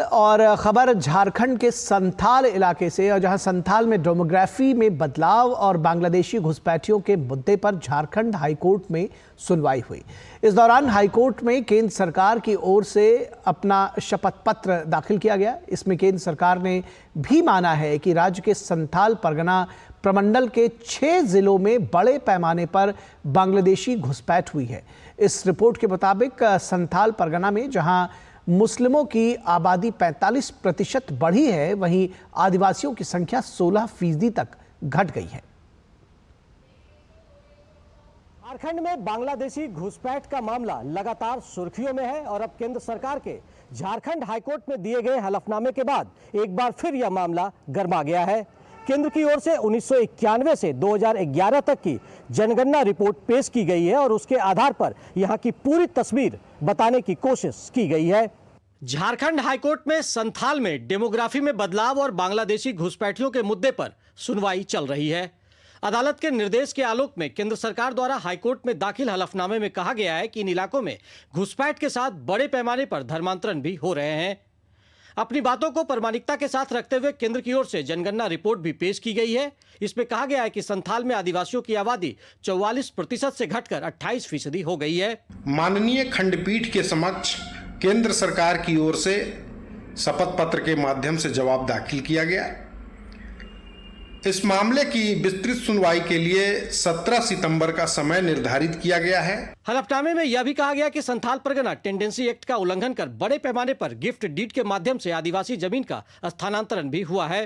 और खबर झारखंड के संथाल इलाके से, और जहां संथाल में डेमोग्राफी में बदलाव और बांग्लादेशी घुसपैठियों के मुद्दे पर झारखंड हाईकोर्ट में सुनवाई हुई। इस दौरान हाईकोर्ट में केंद्र सरकार की ओर से अपना शपथ पत्र दाखिल किया गया। इसमें केंद्र सरकार ने भी माना है कि राज्य के संथाल परगना प्रमंडल के 6 जिलों में बड़े पैमाने पर बांग्लादेशी घुसपैठ हुई है। इस रिपोर्ट के मुताबिक संथाल परगना में जहां मुस्लिमों की आबादी 45% बढ़ी है, वहीं आदिवासियों की संख्या 16% तक घट गई है। झारखंड में बांग्लादेशी घुसपैठ का मामला लगातार सुर्खियों में है और अब केंद्र सरकार के झारखंड हाईकोर्ट में दिए गए हलफनामे के बाद एक बार फिर यह मामला गरमा गया है। केंद्र की ओर से 1991 से 2011 तक की जनगणना रिपोर्ट पेश की गई है और उसके आधार पर यहां की पूरी तस्वीर बताने की कोशिश की गई है। झारखंड हाईकोर्ट में संथाल में डेमोग्राफी में बदलाव और बांग्लादेशी घुसपैठियों के मुद्दे पर सुनवाई चल रही है। अदालत के निर्देश के आलोक में केंद्र सरकार द्वारा हाईकोर्ट में दाखिल हलफनामे में कहा गया है कि इन इलाकों में घुसपैठ के साथ बड़े पैमाने पर धर्मांतरण भी हो रहे हैं। अपनी बातों को प्रामाणिकता के साथ रखते हुए केंद्र की ओर से जनगणना रिपोर्ट भी पेश की गई है। इसमें कहा गया है कि संथाल में आदिवासियों की आबादी 44% से घटकर 28% हो गई है। माननीय खंडपीठ के समक्ष केंद्र सरकार की ओर से शपथ पत्र के माध्यम से जवाब दाखिल किया गया। इस मामले की विस्तृत सुनवाई के लिए 17 सितंबर का समय निर्धारित किया गया है। हलफनामे में यह भी कहा गया कि संथाल परगना टेंडेंसी एक्ट का उल्लंघन कर बड़े पैमाने पर गिफ्ट डीड के माध्यम से आदिवासी जमीन का स्थानांतरण भी हुआ है।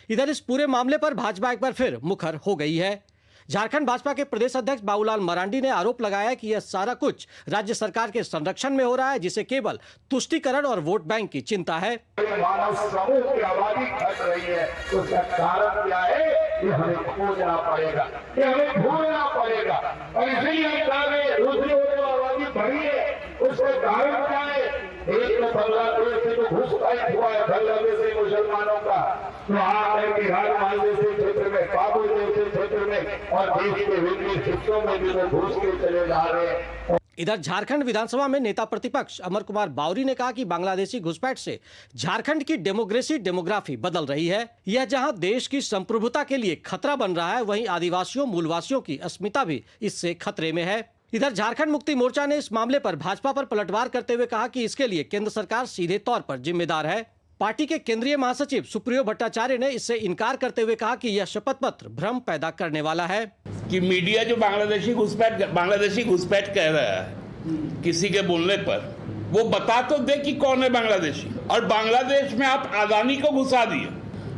इधर इस पूरे मामले पर भाजपा एक बार फिर मुखर हो गई है। झारखंड भाजपा के प्रदेश अध्यक्ष बाबूलाल मरांडी ने आरोप लगाया कि यह सारा कुछ राज्य सरकार के संरक्षण में हो रहा है, जिसे केवल तुष्टीकरण और वोट बैंक की चिंता है। मानव समूह की आबादी घट रही है, उसका कारण क्या है? ये हमें खोजना पड़ेगा, ये हमें ढूंढना पड़ेगा। और इसीलिए हम कह रहे हैं दूसरी ओर आबादी बढ़ी है, उसका कारण क्या है? एक तो बांग्लादेश से जो घुसपैठ हुआ है, बांग्लादेशी मुसलमानों का, तो बिहार जैसे क्षेत्र में, काबुल जैसे क्षेत्र में और देश के विभिन्न हिस्सों में भी वो घुस के चले जा रहे हैं। इधर झारखंड विधानसभा में नेता प्रतिपक्ष अमर कुमार बावरी ने कहा कि बांग्लादेशी घुसपैठ से झारखंड की डेमोग्राफी बदल रही है। यह जहां देश की संप्रभुता के लिए खतरा बन रहा है, वहीं आदिवासियों मूलवासियों की अस्मिता भी इससे खतरे में है। इधर झारखंड मुक्ति मोर्चा ने इस मामले पर भाजपा पर पलटवार करते हुए कहा कि इसके लिए केंद्र सरकार सीधे तौर पर जिम्मेदार है। पार्टी के केंद्रीय महासचिव सुप्रियो भट्टाचार्य ने इससे इनकार करते हुए कहा कि यह शपथ पत्र भ्रम पैदा करने वाला है। कि मीडिया जो बांग्लादेशी घुसपैठ कह रहा है किसी के बोलने पर, वो बता तो दे कि कौन है बांग्लादेशी। और बांग्लादेश में आप अदानी को घुसा दिए,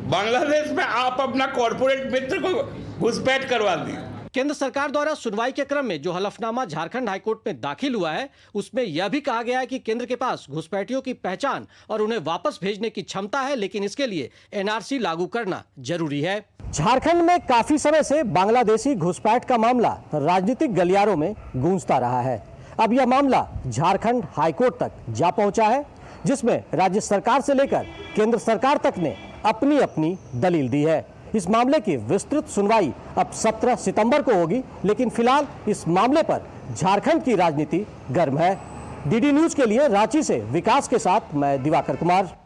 बांग्लादेश में आप अपना कॉर्पोरेट मित्र को घुसपैठ करवा दिए। केंद्र सरकार द्वारा सुनवाई के क्रम में जो हलफनामा झारखंड हाईकोर्ट में दाखिल हुआ है, उसमें यह भी कहा गया है कि केंद्र के पास घुसपैठियों की पहचान और उन्हें वापस भेजने की क्षमता है, लेकिन इसके लिए एनआरसी लागू करना जरूरी है। झारखंड में काफी समय से बांग्लादेशी घुसपैठ का मामला राजनीतिक गलियारों में गूंजता रहा है। अब यह मामला झारखंड हाईकोर्ट तक जा पहुंचा है, जिसमें राज्य सरकार से लेकर केंद्र सरकार तक ने अपनी अपनी दलील दी है। इस मामले की विस्तृत सुनवाई अब 17 सितंबर को होगी, लेकिन फिलहाल इस मामले पर झारखंड की राजनीति गर्म है। डीडी न्यूज के लिए रांची से विकास के साथ मैं दिवाकर कुमार।